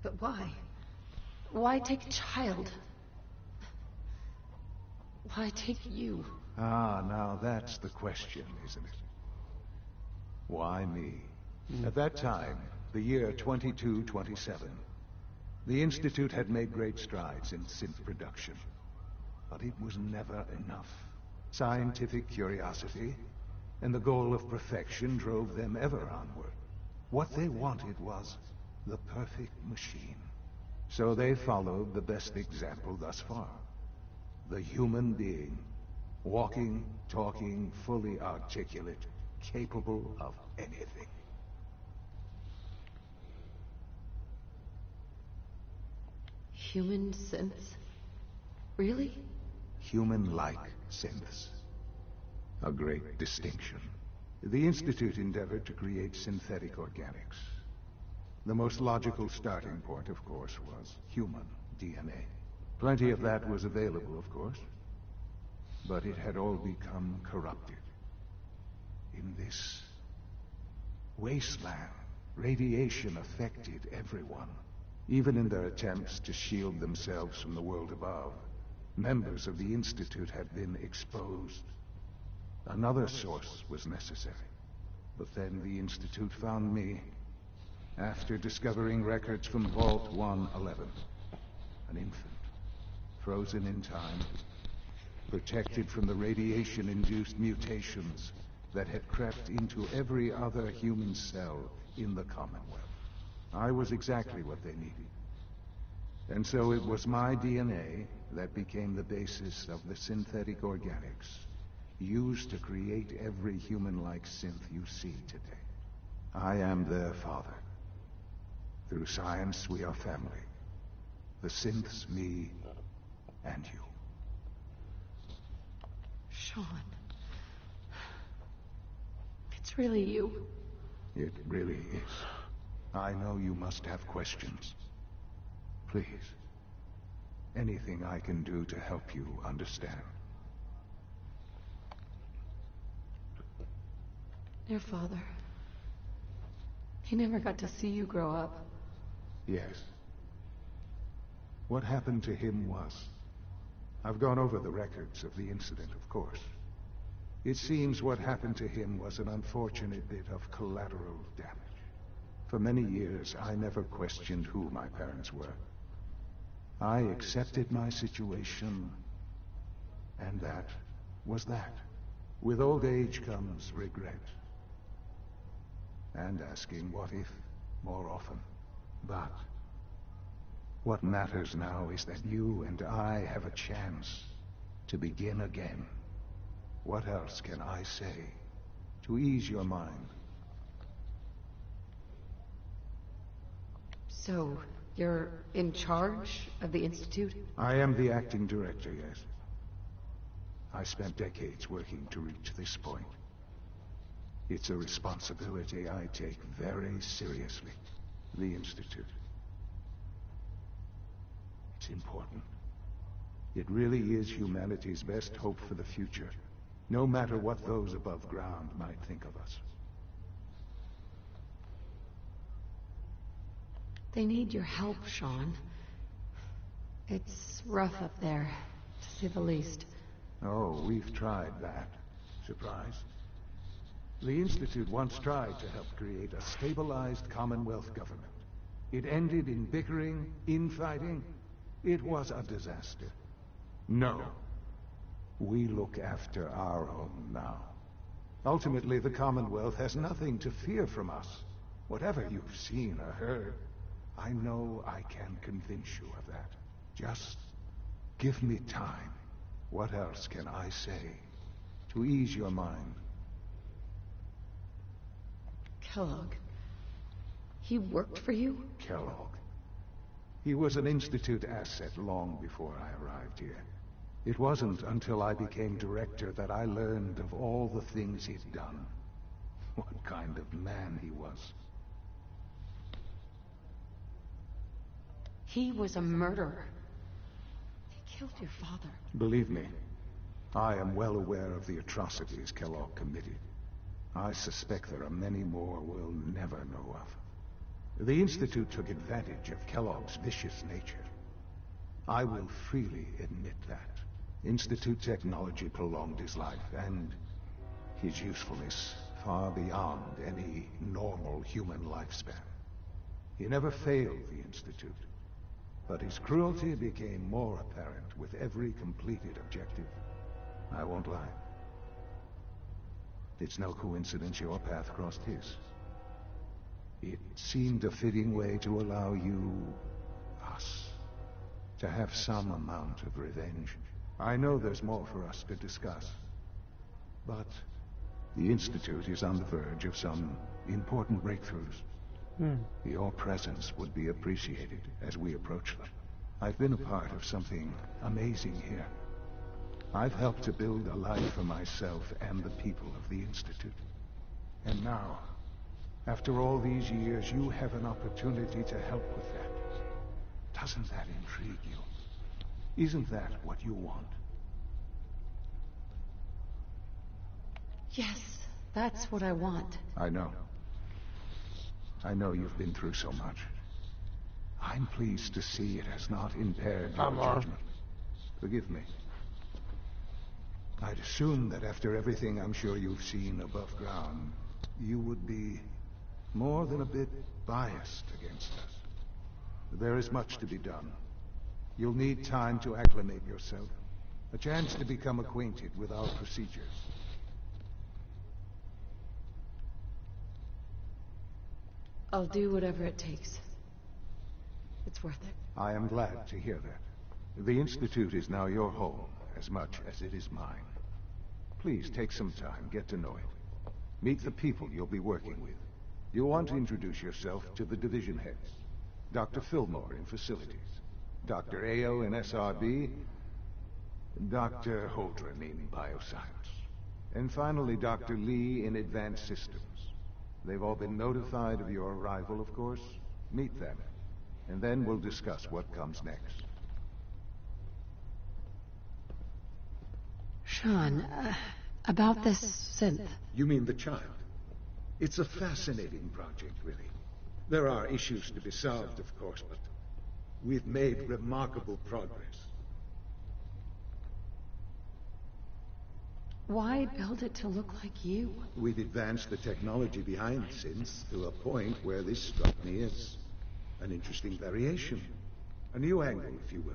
But why? Why take a child? Why take you? Ah, now that's the question, isn't it? Why me? At that time, the year 2227, the Institute had made great strides in synth production. But it was never enough. Scientific curiosity and the goal of perfection drove them ever onward. What they wanted was the perfect machine. So they followed the best example thus far. The human being. Walking, talking, fully articulate, capable of anything. Human synths? Really? Human-like synths. A great distinction. The Institute endeavored to create synthetic organics. The most logical starting point, of course, was human DNA. Plenty of that was available, of course. But it had all become corrupted. In this wasteland, radiation affected everyone. Even in their attempts to shield themselves from the world above, members of the Institute had been exposed. Another source was necessary. But then the Institute found me, after discovering records from Vault 111. An infant, frozen in time, protected from the radiation-induced mutations that had crept into every other human cell in the Commonwealth. I was exactly what they needed. And so it was my DNA that became the basis of the synthetic organics used to create every human-like synth you see today. I am their father. Through science, we are family. The synths, me, and you. Sean. It's really you. It really is. I know you must have questions. Please. Anything I can do to help you understand. Your father. He never got to see you grow up. Yes. What happened to him was... I've gone over the records of the incident, of course. It seems what happened to him was an unfortunate bit of collateral damage. For many years, I never questioned who my parents were. I accepted my situation, and that was that. With old age comes regret. And asking what if more often. But what matters now is that you and I have a chance to begin again. What else can I say to ease your mind? So, you're in charge of the Institute? I am the acting director, yes. I spent decades working to reach this point. It's a responsibility I take very seriously. The Institute. It's important. It really is humanity's best hope for the future, no matter what those above ground might think of us. They need your help, Sean. It's rough up there, to say the least. Oh, we've tried that. Surprise? The Institute once tried to help create a stabilized Commonwealth government. It ended in bickering, infighting. It was a disaster. No. We look after our own now. Ultimately, the Commonwealth has nothing to fear from us. Whatever you've seen or heard, I know I can convince you of that. Just give me time. What else can I say to ease your mind. Kellogg. He worked for you? Kellogg. He was an Institute asset long before I arrived here. It wasn't until I became director that I learned of all the things he'd done. What kind of man he was. He was a murderer. He killed your father. Believe me, I am well aware of the atrocities Kellogg committed. I suspect there are many more we'll never know of. The Institute took advantage of Kellogg's vicious nature. I will freely admit that. Institute technology prolonged his life, and his usefulness far beyond any normal human lifespan. He never failed the Institute, but his cruelty became more apparent with every completed objective. I won't lie. It's no coincidence your path crossed his. It seemed a fitting way to allow you, us, to have some amount of revenge. I know there's more for us to discuss, but the Institute is on the verge of some important breakthroughs. Your presence would be appreciated as we approach them. I've been a part of something amazing here. I've helped to build a life for myself and the people of the Institute. And now, after all these years, you have an opportunity to help with that. Doesn't that intrigue you? Isn't that what you want? Yes, that's what I want. I know. I know you've been through so much. I'm pleased to see it has not impaired your judgment. Forgive me. I'd assume that after everything I'm sure you've seen above ground, you would be more than a bit biased against us. There is much to be done. You'll need time to acclimate yourself, a chance to become acquainted with our procedures. I'll do whatever it takes. It's worth it. I am glad to hear that. The Institute is now your home, as much as it is mine. Please take some time, get to know it. Meet the people you'll be working with. You'll want to introduce yourself to the division heads. Dr. Fillmore in facilities, Dr. Ayo in SRB, Dr. Holdren in bioscience, and finally Dr. Lee in advanced systems. They've all been notified of your arrival, of course. Meet them, and then we'll discuss what comes next. Sean, about this synth. You mean the child? It's a fascinating project, really. There are issues to be solved, of course, but we've made remarkable progress. Why build it to look like you? We've advanced the technology behind synths to a point where this struck me as an interesting variation. A new angle, if you will.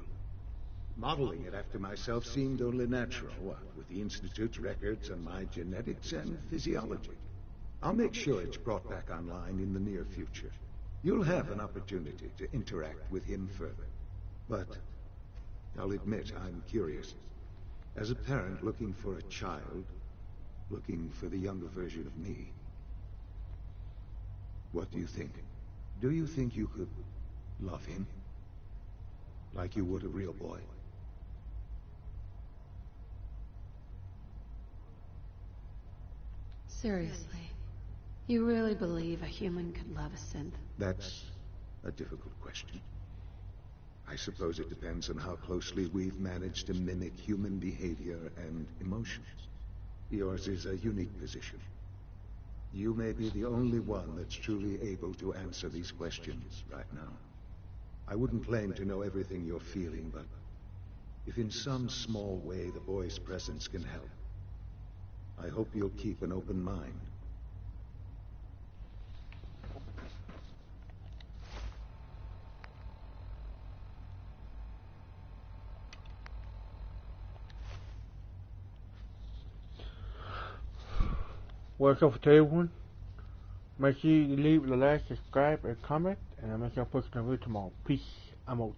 Modeling it after myself seemed only natural, with the Institute's records and my genetics and physiology. I'll make sure it's brought back online in the near future. You'll have an opportunity to interact with him further. But I'll admit I'm curious. As a parent looking for a child, looking for the younger version of me, what do you think? Do you think you could love him? Like you would a real boy? Seriously, you really believe a human could love a synth? That's a difficult question. I suppose it depends on how closely we've managed to mimic human behavior and emotions. Yours is a unique position. You may be the only one that's truly able to answer these questions right now. I wouldn't claim to know everything you're feeling, but if in some small way the boy's presence can help, I hope you'll keep an open mind. Welcome to everyone. Make sure you leave a like, subscribe, and comment, and I'll make sure I post a video tomorrow. Peace. I'm out.